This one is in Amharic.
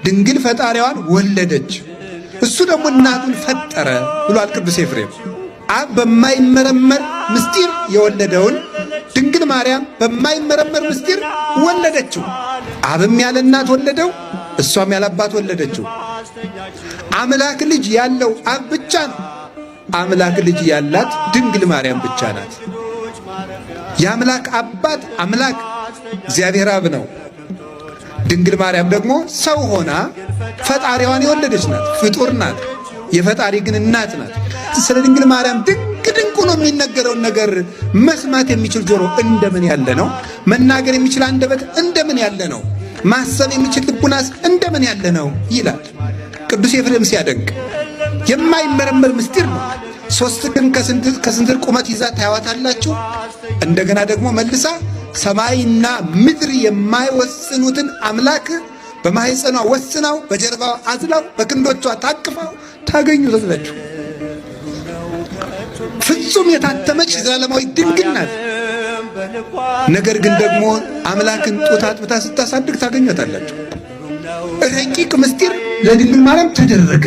ድንግል ፈጣሪዋን ወለደች፣ እሱ ደግሞ እናቱን ፈጠረ ብሏል ቅዱስ ኤፍሬም። አብ በማይመረመር ምስጢር የወለደውን ድንግል ማርያም በማይመረመር ምስጢር ወለደችው። አብም ያለ እናት ወለደው፣ እሷም ያለ አባት ወለደችው። አምላክ ልጅ ያለው አብ ብቻ ነው። አምላክ ልጅ ያላት ድንግል ማርያም ብቻ ናት። የአምላክ አባት አምላክ እግዚአብሔር አብ ነው። ድንግል ማርያም ደግሞ ሰው ሆና ፈጣሪዋን የወለደች ናት። ፍጡር ናት፣ የፈጣሪ ግን እናት ናት። ስለ ድንግል ማርያም ድንቅ ነው የሚነገረውን ነገር መስማት የሚችል ጆሮ እንደምን ያለ ነው! መናገር የሚችል አንደበት እንደምን ያለ ነው! ማሰብ የሚችል ልቡናስ እንደምን ያለ ነው ይላል ቅዱስ ኤፍሬም ሲያደንቅ። የማይመረመር ምስጢር ነው። 3 ቀን ከስንት ቁመት ይዛ ታያዋታላችሁ። እንደገና ደግሞ መልሳ ሰማይና ምድር የማይወስኑትን አምላክ በማህፀኗ ወስናው በጀርባዋ አዝላው በክንዶቿ ታቅፋው ታገኙታላችሁ። ፍጹም የታተመች ዘላለማዊ ድንግል ናት። ነገር ግን ደግሞ አምላክን ጡት አጥብታ ስታሳድግ ታገኙታላችሁ። ረቂቅ ምስጢር ለድንግል ማርያም ተደረገ።